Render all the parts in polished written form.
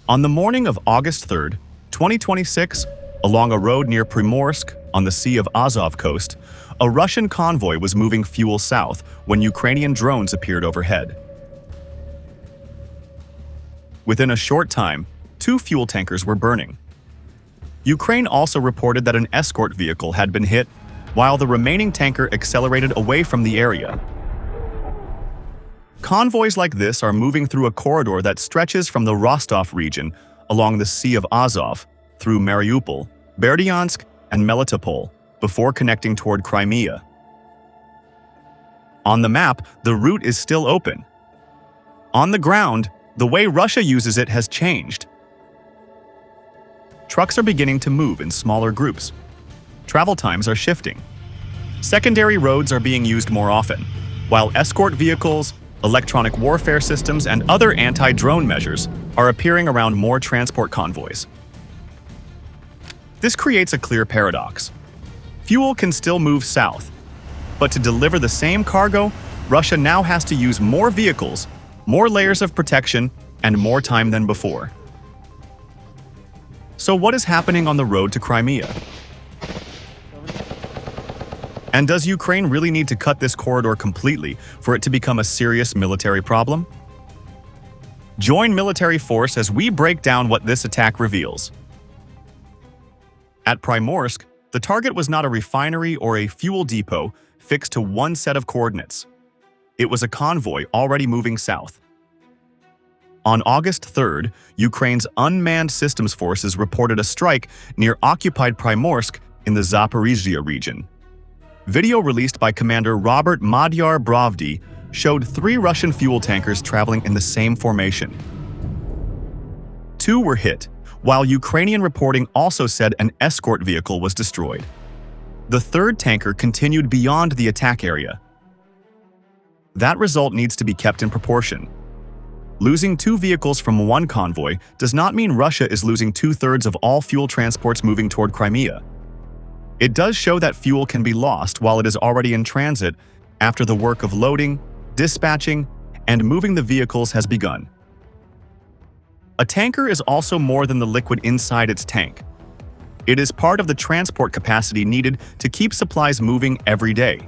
On the morning of August 3, 2026, along a road near Prymorsk on the Sea of Azov coast, a Russian convoy was moving fuel south when Ukrainian drones appeared overhead. Within a short time, 2 fuel tankers were burning. Ukraine also reported that an escort vehicle had been hit, while the remaining tanker accelerated away from the area. Convoys like this are moving through a corridor that stretches from the Rostov region along the Sea of Azov through Mariupol, Berdyansk, and Melitopol before connecting toward Crimea. On the map, the route is still open. On the ground, the way Russia uses it has changed. Trucks are beginning to move in smaller groups. Travel times are shifting. Secondary roads are being used more often, while escort vehicles, electronic warfare systems, and other anti-drone measures are appearing around more transport convoys. This creates a clear paradox. Fuel can still move south, but to deliver the same cargo, Russia now has to use more vehicles, more layers of protection, and more time than before. So what is happening on the road to Crimea? And does Ukraine really need to cut this corridor completely for it to become a serious military problem? Join military force as we break down what this attack reveals. At Prymorsk, the target was not a refinery or a fuel depot fixed to one set of coordinates. It was a convoy already moving south. On August 3rd, Ukraine's unmanned systems forces reported a strike near occupied Prymorsk in the Zaporizhzhia region. Video released by Commander Robert Madyar Brovdy showed 3 Russian fuel tankers traveling in the same formation. 2 were hit, while Ukrainian reporting also said an escort vehicle was destroyed. The 3rd tanker continued beyond the attack area. That result needs to be kept in proportion. Losing 2 vehicles from one convoy does not mean Russia is losing 2/3 of all fuel transports moving toward Crimea. It does show that fuel can be lost while it is already in transit after the work of loading, dispatching, and moving the vehicles has begun. A tanker is also more than the liquid inside its tank. It is part of the transport capacity needed to keep supplies moving every day.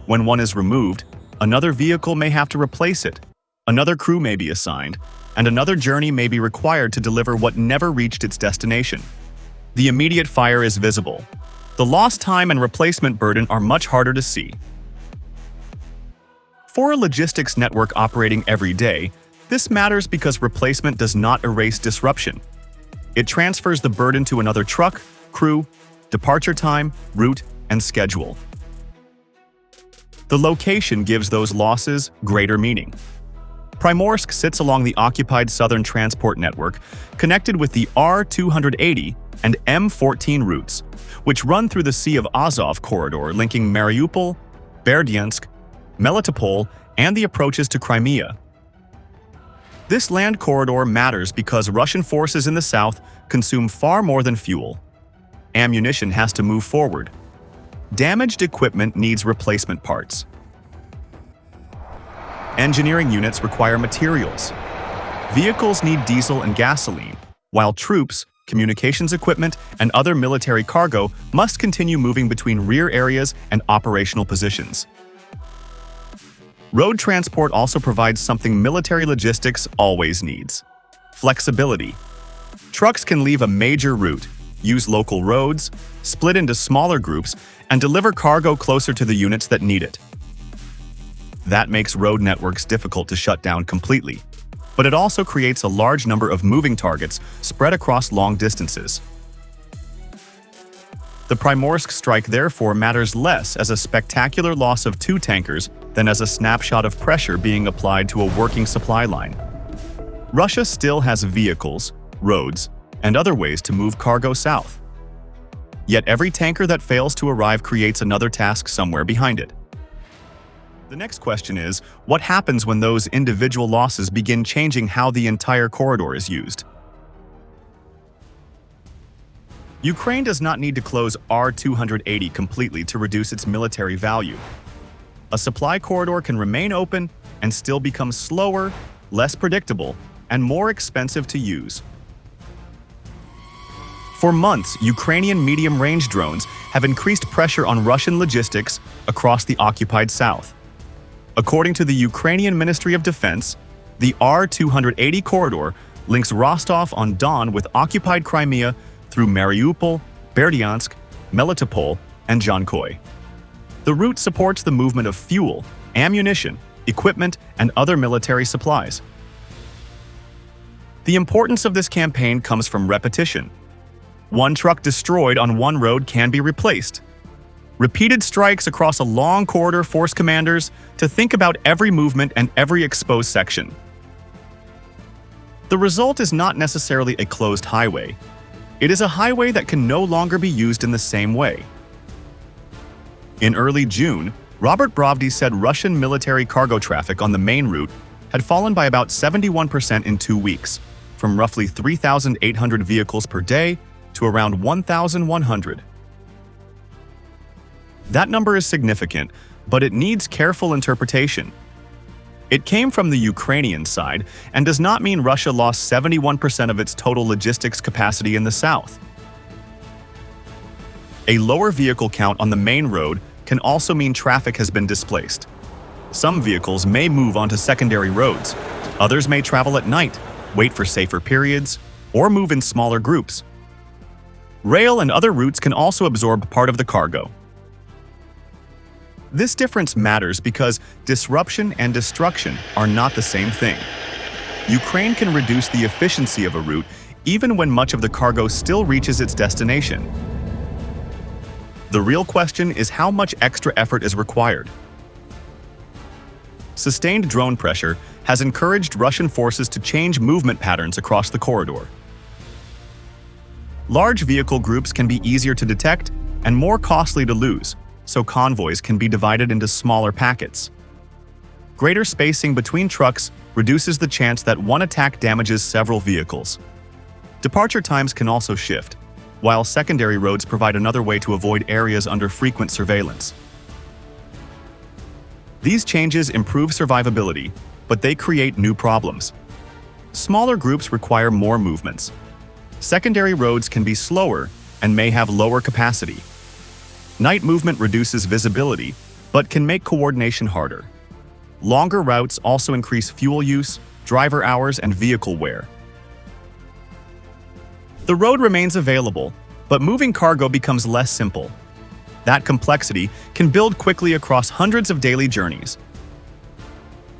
When one is removed, another vehicle may have to replace it, another crew may be assigned, and another journey may be required to deliver what never reached its destination. The immediate fire is visible. The lost time and replacement burden are much harder to see. For a logistics network operating every day, this matters because replacement does not erase disruption. It transfers the burden to another truck, crew, departure time, route, and schedule. The location gives those losses greater meaning. Prymorsk sits along the occupied southern transport network, connected with the R-280 and M-14 routes, which run through the Sea of Azov corridor linking Mariupol, Berdyansk, Melitopol, and the approaches to Crimea. This land corridor matters because Russian forces in the south consume far more than fuel. Ammunition has to move forward. Damaged equipment needs replacement parts. Engineering units require materials. Vehicles need diesel and gasoline, while troops, communications equipment, and other military cargo must continue moving between rear areas and operational positions. Road transport also provides something military logistics always needs: flexibility. Trucks can leave a major route, use local roads, split into smaller groups, and deliver cargo closer to the units that need it. That makes road networks difficult to shut down completely, but it also creates a large number of moving targets spread across long distances. The Prymorsk strike therefore matters less as a spectacular loss of 2 tankers than as a snapshot of pressure being applied to a working supply line. Russia still has vehicles, roads, and other ways to move cargo south. Yet every tanker that fails to arrive creates another task somewhere behind it. The next question is, what happens when those individual losses begin changing how the entire corridor is used? Ukraine does not need to close R-280 completely to reduce its military value. A supply corridor can remain open and still become slower, less predictable, and more expensive to use. For months, Ukrainian medium-range drones have increased pressure on Russian logistics across the occupied south. According to the Ukrainian Ministry of Defense, the R-280 corridor links Rostov-on-Don with occupied Crimea through Mariupol, Berdyansk, Melitopol, and Convoy. The route supports the movement of fuel, ammunition, equipment, and other military supplies. The importance of this campaign comes from repetition. One truck destroyed on one road can be replaced. Repeated strikes across a long corridor force commanders to think about every movement and every exposed section. The result is not necessarily a closed highway. It is a highway that can no longer be used in the same way. In early June, Robert Brovdy said Russian military cargo traffic on the main route had fallen by about 71% in 2 weeks, from roughly 3,800 vehicles per day to around 1,100. That number is significant, but it needs careful interpretation. It came from the Ukrainian side and does not mean Russia lost 71% of its total logistics capacity in the south. A lower vehicle count on the main road can also mean traffic has been displaced. Some vehicles may move onto secondary roads, others may travel at night, wait for safer periods, or move in smaller groups. Rail and other routes can also absorb part of the cargo. This difference matters because disruption and destruction are not the same thing. Ukraine can reduce the efficiency of a route even when much of the cargo still reaches its destination. The real question is how much extra effort is required. Sustained drone pressure has encouraged Russian forces to change movement patterns across the corridor. Large vehicle groups can be easier to detect and more costly to lose, so convoys can be divided into smaller packets. Greater spacing between trucks reduces the chance that one attack damages several vehicles. Departure times can also shift, while secondary roads provide another way to avoid areas under frequent surveillance. These changes improve survivability, but they create new problems. Smaller groups require more movements. Secondary roads can be slower and may have lower capacity. Night movement reduces visibility, but can make coordination harder. Longer routes also increase fuel use, driver hours, and vehicle wear. The road remains available, but moving cargo becomes less simple. That complexity can build quickly across hundreds of daily journeys.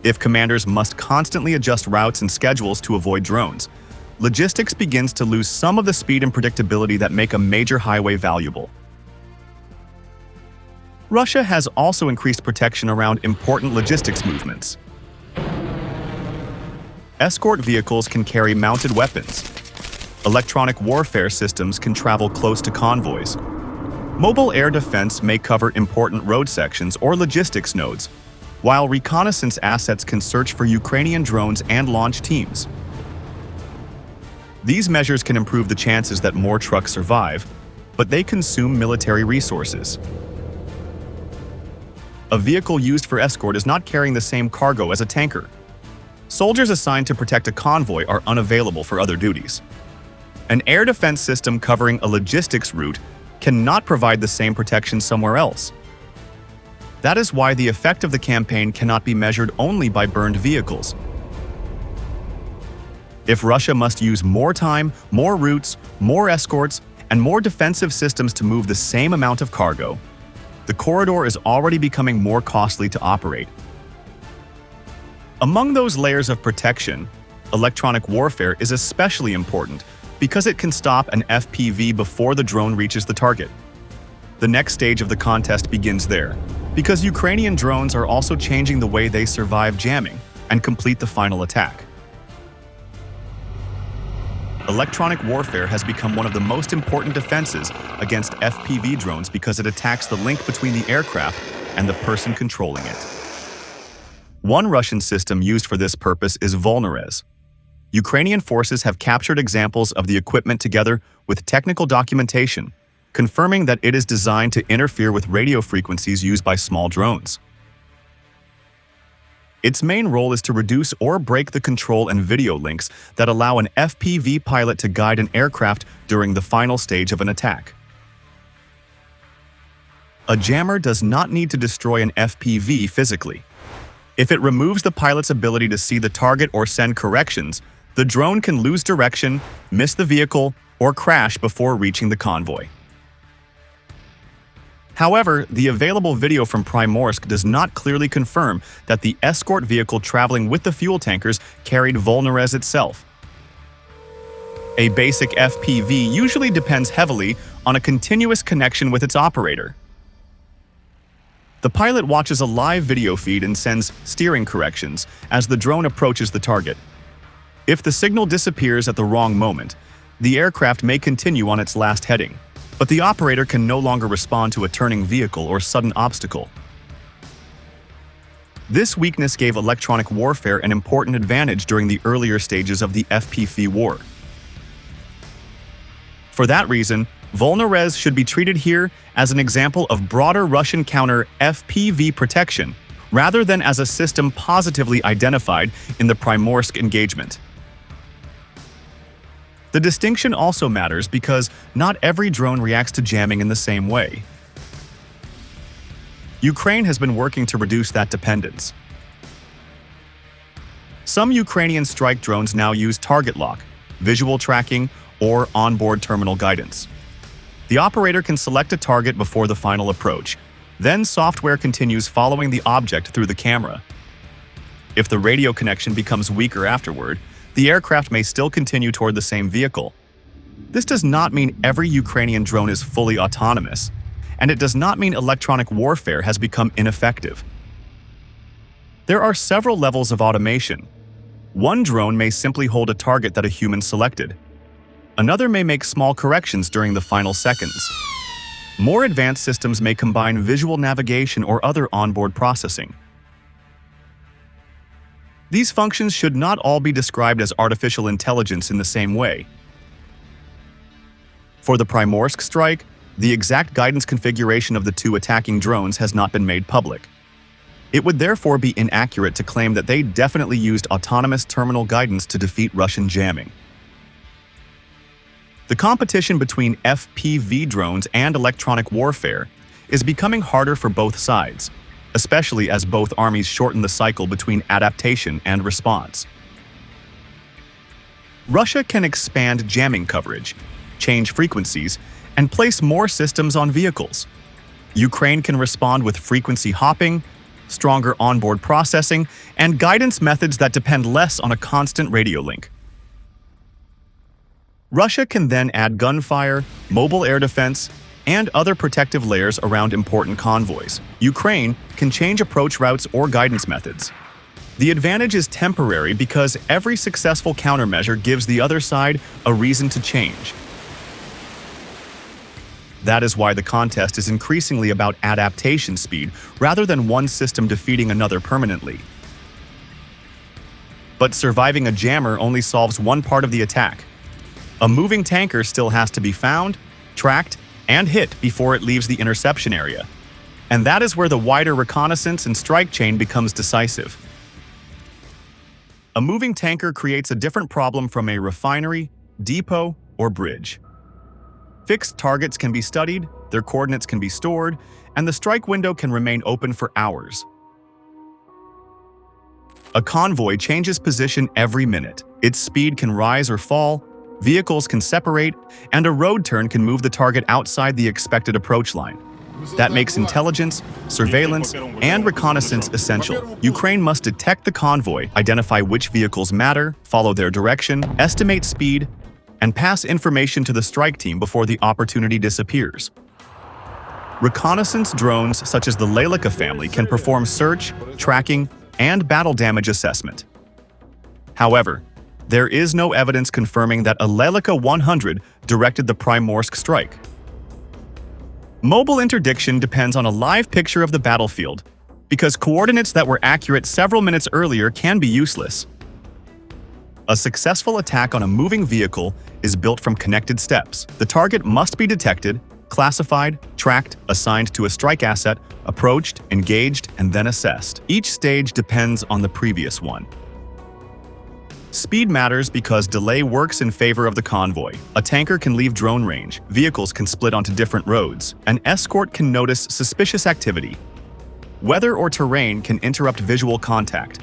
If commanders must constantly adjust routes and schedules to avoid drones, logistics begins to lose some of the speed and predictability that make a major highway valuable. Russia has also increased protection around important logistics movements. Escort vehicles can carry mounted weapons. Electronic warfare systems can travel close to convoys. Mobile air defense may cover important road sections or logistics nodes, while reconnaissance assets can search for Ukrainian drones and launch teams. These measures can improve the chances that more trucks survive, but they consume military resources. A vehicle used for escort is not carrying the same cargo as a tanker. Soldiers assigned to protect a convoy are unavailable for other duties. An air defense system covering a logistics route cannot provide the same protection somewhere else. That is why the effect of the campaign cannot be measured only by burned vehicles. If Russia must use more time, more routes, more escorts, and more defensive systems to move the same amount of cargo, the corridor is already becoming more costly to operate. Among those layers of protection, electronic warfare is especially important because it can stop an FPV before the drone reaches the target. The next stage of the contest begins there, because Ukrainian drones are also changing the way they survive jamming and complete the final attack. Electronic warfare has become one of the most important defenses against FPV drones because it attacks the link between the aircraft and the person controlling it. One Russian system used for this purpose is Volnorez. Ukrainian forces have captured examples of the equipment together with technical documentation, confirming that it is designed to interfere with radio frequencies used by small drones. Its main role is to reduce or break the control and video links that allow an FPV pilot to guide an aircraft during the final stage of an attack. A jammer does not need to destroy an FPV physically. If it removes the pilot's ability to see the target or send corrections, the drone can lose direction, miss the vehicle, or crash before reaching the convoy. However, the available video from Prymorsk does not clearly confirm that the escort vehicle traveling with the fuel tankers carried Volnorez itself. A basic FPV usually depends heavily on a continuous connection with its operator. The pilot watches a live video feed and sends steering corrections as the drone approaches the target. If the signal disappears at the wrong moment, the aircraft may continue on its last heading, but the operator can no longer respond to a turning vehicle or sudden obstacle. This weakness gave electronic warfare an important advantage during the earlier stages of the FPV war. For that reason, Volnorez should be treated here as an example of broader Russian counter-FPV protection, rather than as a system positively identified in the Prymorsk engagement. The distinction also matters because not every drone reacts to jamming in the same way. Ukraine has been working to reduce that dependence. Some Ukrainian strike drones now use target lock, visual tracking, or onboard terminal guidance. The operator can select a target before the final approach, then software continues following the object through the camera. If the radio connection becomes weaker afterward, the aircraft may still continue toward the same vehicle. This does not mean every Ukrainian drone is fully autonomous, and it does not mean electronic warfare has become ineffective. There are several levels of automation. One drone may simply hold a target that a human selected. Another may make small corrections during the final seconds. More advanced systems may combine visual navigation or other onboard processing. These functions should not all be described as artificial intelligence in the same way. For the Prymorsk strike, the exact guidance configuration of the two attacking drones has not been made public. It would therefore be inaccurate to claim that they definitely used autonomous terminal guidance to defeat Russian jamming. The competition between FPV drones and electronic warfare is becoming harder for both sides, especially as both armies shorten the cycle between adaptation and response. Russia can expand jamming coverage, change frequencies, and place more systems on vehicles. Ukraine can respond with frequency hopping, stronger onboard processing, and guidance methods that depend less on a constant radio link. Russia can then add gunfire, mobile air defense, and other protective layers around important convoys. Ukraine can change approach routes or guidance methods. The advantage is temporary because every successful countermeasure gives the other side a reason to change. That is why the contest is increasingly about adaptation speed rather than one system defeating another permanently. But surviving a jammer only solves one part of the attack. A moving tanker still has to be found, tracked, and hit before it leaves the interception area. And that is where the wider reconnaissance and strike chain becomes decisive. A moving tanker creates a different problem from a refinery, depot, or bridge. Fixed targets can be studied, their coordinates can be stored, and the strike window can remain open for hours. A convoy changes position every minute. Its speed can rise or fall, vehicles can separate, and a road turn can move the target outside the expected approach line. That makes intelligence, surveillance, and reconnaissance essential. Ukraine must detect the convoy, identify which vehicles matter, follow their direction, estimate speed, and pass information to the strike team before the opportunity disappears. Reconnaissance drones such as the Lelika family can perform search, tracking, and battle damage assessment. However, there is no evidence confirming that a Lelika 100 directed the Prymorsk strike. Mobile interdiction depends on a live picture of the battlefield, because coordinates that were accurate several minutes earlier can be useless. A successful attack on a moving vehicle is built from connected steps. The target must be detected, classified, tracked, assigned to a strike asset, approached, engaged, and then assessed. Each stage depends on the previous one. Speed matters because delay works in favor of the convoy. A tanker can leave drone range, vehicles can split onto different roads, an escort can notice suspicious activity. Weather or terrain can interrupt visual contact.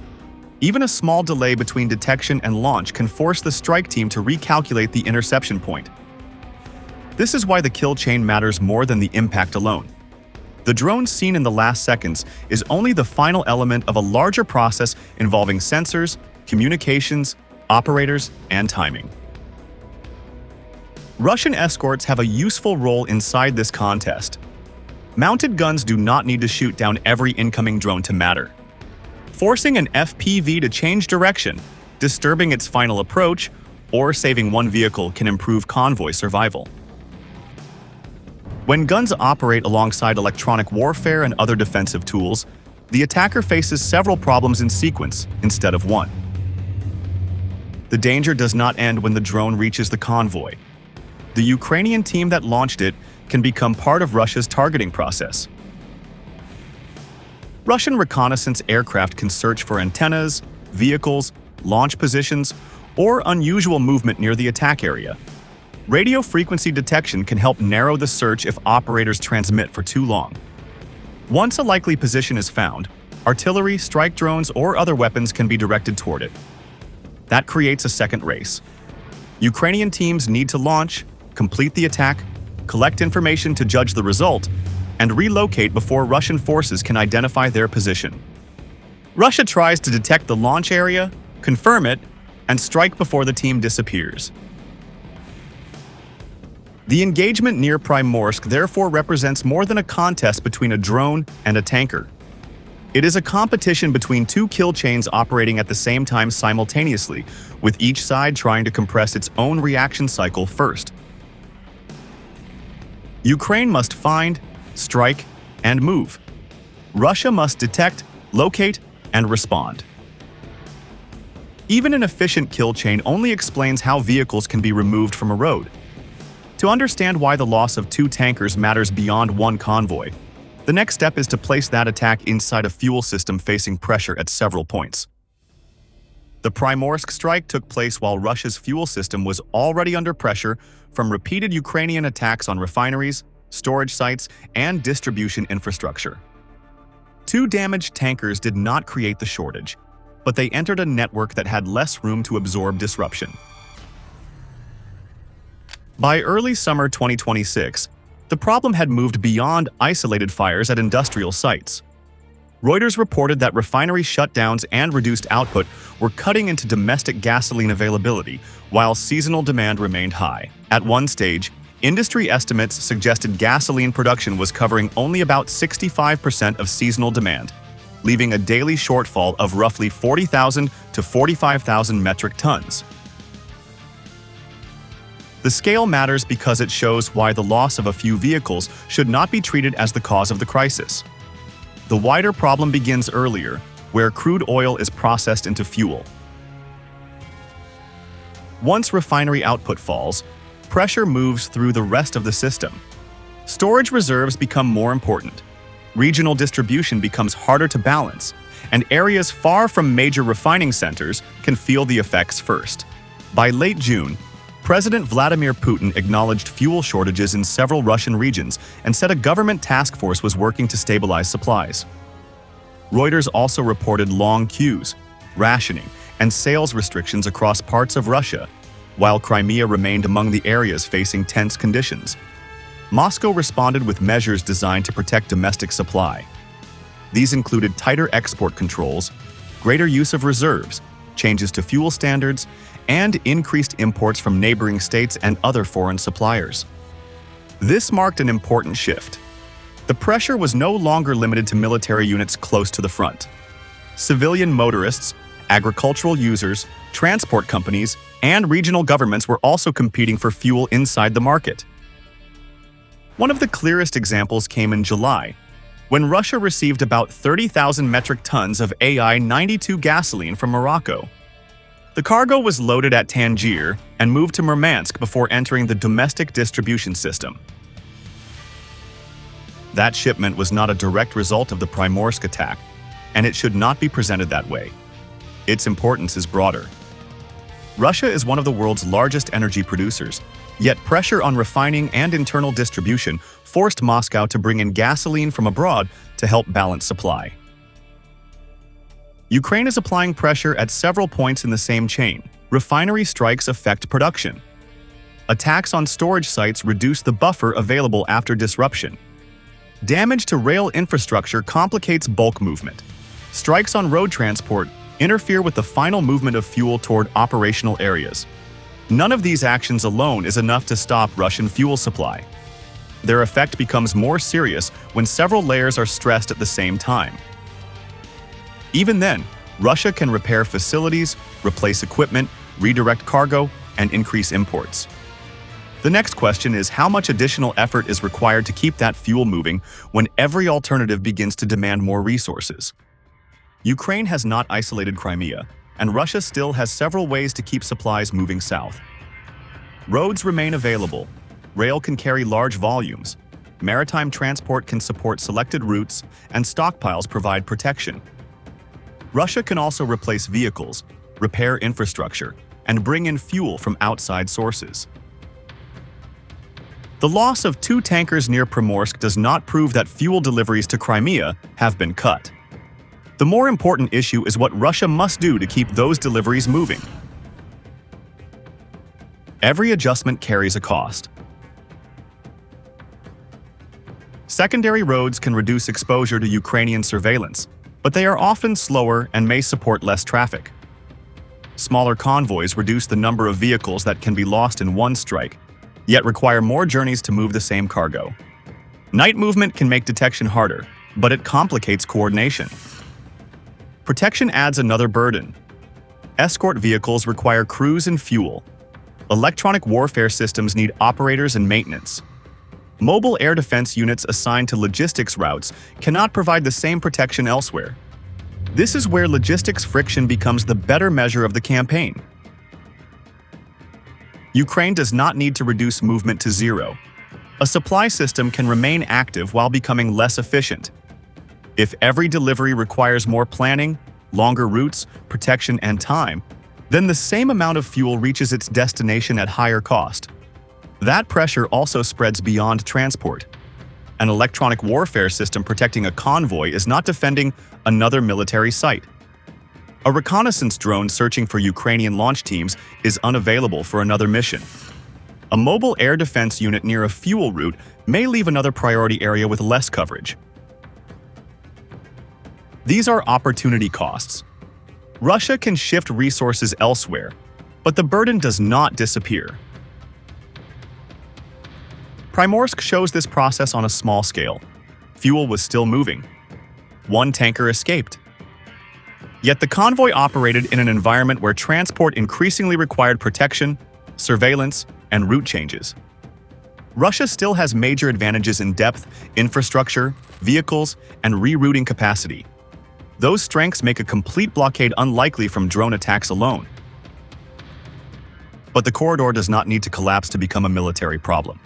Even a small delay between detection and launch can force the strike team to recalculate the interception point. This is why the kill chain matters more than the impact alone. The drone seen in the last seconds is only the final element of a larger process involving sensors, communications, operators, and timing. Russian escorts have a useful role inside this contest. Mounted guns do not need to shoot down every incoming drone to matter. Forcing an FPV to change direction, disturbing its final approach, or saving one vehicle can improve convoy survival. When guns operate alongside electronic warfare and other defensive tools, the attacker faces several problems in sequence instead of one. The danger does not end when the drone reaches the convoy. The Ukrainian team that launched it can become part of Russia's targeting process. Russian reconnaissance aircraft can search for antennas, vehicles, launch positions, or unusual movement near the attack area. Radio frequency detection can help narrow the search if operators transmit for too long. Once a likely position is found, artillery, strike drones, or other weapons can be directed toward it. That creates a second race. Ukrainian teams need to launch, complete the attack, collect information to judge the result, and relocate before Russian forces can identify their position. Russia tries to detect the launch area, confirm it, and strike before the team disappears. The engagement near Prymorsk therefore represents more than a contest between a drone and a tanker. It is a competition between two kill chains operating at the same time simultaneously, with each side trying to compress its own reaction cycle first. Ukraine must find, strike, and move. Russia must detect, locate, and respond. Even an efficient kill chain only explains how vehicles can be removed from a road. To understand why the loss of two tankers matters beyond one convoy, the next step is to place that attack inside a fuel system facing pressure at several points. The Prymorsk strike took place while Russia's fuel system was already under pressure from repeated Ukrainian attacks on refineries, storage sites, and distribution infrastructure. Two damaged tankers did not create the shortage, but they entered a network that had less room to absorb disruption. By early summer 2026, the problem had moved beyond isolated fires at industrial sites. Reuters reported that refinery shutdowns and reduced output were cutting into domestic gasoline availability, while seasonal demand remained high. At one stage, industry estimates suggested gasoline production was covering only about 65% of seasonal demand, leaving a daily shortfall of roughly 40,000 to 45,000 metric tons. The scale matters because it shows why the loss of a few vehicles should not be treated as the cause of the crisis. The wider problem begins earlier, where crude oil is processed into fuel. Once refinery output falls, pressure moves through the rest of the system. Storage reserves become more important. Regional distribution becomes harder to balance, and areas far from major refining centers can feel the effects first. By late June, President Vladimir Putin acknowledged fuel shortages in several Russian regions and said a government task force was working to stabilize supplies. Reuters also reported long queues, rationing, and sales restrictions across parts of Russia, while Crimea remained among the areas facing tense conditions. Moscow responded with measures designed to protect domestic supply. These included tighter export controls, greater use of reserves, changes to fuel standards, and increased imports from neighboring states and other foreign suppliers. This marked an important shift. The pressure was no longer limited to military units close to the front. Civilian motorists, agricultural users, transport companies, and regional governments were also competing for fuel inside the market. One of the clearest examples came in July, when Russia received about 30,000 metric tons of AI-92 gasoline from Morocco. The cargo was loaded at Tangier and moved to Murmansk before entering the domestic distribution system. That shipment was not a direct result of the Prymorsk attack, and it should not be presented that way. Its importance is broader. Russia is one of the world's largest energy producers, yet pressure on refining and internal distribution forced Moscow to bring in gasoline from abroad to help balance supply. Ukraine is applying pressure at several points in the same chain. Refinery strikes affect production. Attacks on storage sites reduce the buffer available after disruption. Damage to rail infrastructure complicates bulk movement. Strikes on road transport interfere with the final movement of fuel toward operational areas. None of these actions alone is enough to stop Russian fuel supply. Their effect becomes more serious when several layers are stressed at the same time. Even then, Russia can repair facilities, replace equipment, redirect cargo, and increase imports. The next question is how much additional effort is required to keep that fuel moving when every alternative begins to demand more resources. Ukraine has not isolated Crimea, and Russia still has several ways to keep supplies moving south. Roads remain available. Rail can carry large volumes. Maritime transport can support selected routes, and stockpiles provide protection. Russia can also replace vehicles, repair infrastructure, and bring in fuel from outside sources. The loss of 2 tankers near Prymorsk does not prove that fuel deliveries to Crimea have been cut. The more important issue is what Russia must do to keep those deliveries moving. Every adjustment carries a cost. Secondary roads can reduce exposure to Ukrainian surveillance, but they are often slower and may support less traffic. Smaller convoys reduce the number of vehicles that can be lost in one strike, yet require more journeys to move the same cargo. Night movement can make detection harder, but it complicates coordination. Protection adds another burden. Escort vehicles require crews and fuel. Electronic warfare systems need operators and maintenance. Mobile air defense units assigned to logistics routes cannot provide the same protection elsewhere. This is where logistics friction becomes the better measure of the campaign. Ukraine does not need to reduce movement to zero. A supply system can remain active while becoming less efficient. If every delivery requires more planning, longer routes, protection, and time, then the same amount of fuel reaches its destination at higher cost. That pressure also spreads beyond transport. An electronic warfare system protecting a convoy is not defending another military site. A reconnaissance drone searching for Ukrainian launch teams is unavailable for another mission. A mobile air defense unit near a fuel route may leave another priority area with less coverage. These are opportunity costs. Russia can shift resources elsewhere, but the burden does not disappear. Prymorsk shows this process on a small scale. Fuel was still moving. 1 tanker escaped. Yet the convoy operated in an environment where transport increasingly required protection, surveillance, and route changes. Russia still has major advantages in depth, infrastructure, vehicles, and rerouting capacity. Those strengths make a complete blockade unlikely from drone attacks alone. But the corridor does not need to collapse to become a military problem.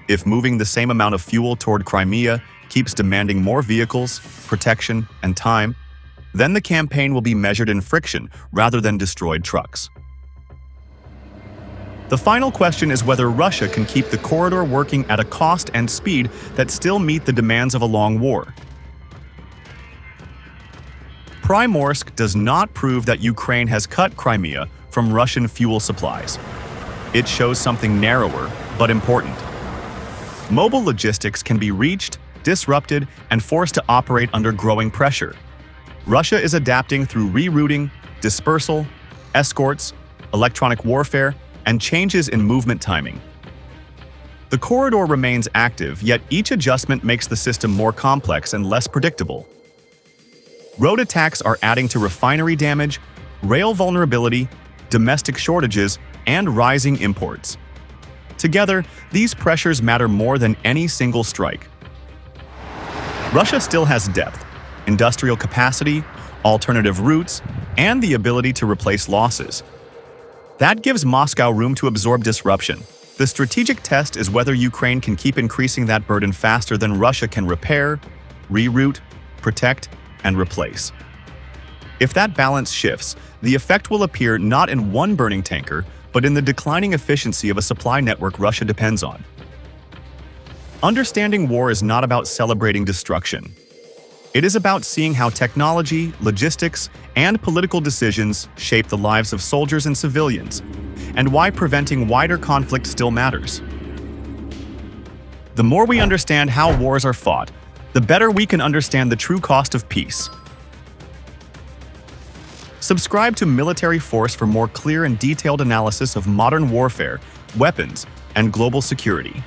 If moving the same amount of fuel toward Crimea keeps demanding more vehicles, protection, and time, then the campaign will be measured in friction rather than destroyed trucks. The final question is whether Russia can keep the corridor working at a cost and speed that still meet the demands of a long war. Prymorsk does not prove that Ukraine has cut Crimea from Russian fuel supplies. It shows something narrower, but important. Mobile logistics can be reached, disrupted, and forced to operate under growing pressure. Russia is adapting through rerouting, dispersal, escorts, electronic warfare, and changes in movement timing. The corridor remains active, yet each adjustment makes the system more complex and less predictable. Road attacks are adding to refinery damage, rail vulnerability, domestic shortages, and rising imports. Together, these pressures matter more than any single strike. Russia still has depth, industrial capacity, alternative routes, and the ability to replace losses. That gives Moscow room to absorb disruption, The strategic test is whether Ukraine can keep increasing that burden faster than Russia can repair, reroute, protect, and replace. If that balance shifts, the effect will appear not in one burning tanker, but in the declining efficiency of a supply network Russia depends on. Understanding war is not about celebrating destruction. It is about seeing how technology, logistics, and political decisions shape the lives of soldiers and civilians, and why preventing wider conflict still matters. The more we understand how wars are fought, the better we can understand the true cost of peace. Subscribe to Military Force for more clear and detailed analysis of modern warfare, weapons, and global security.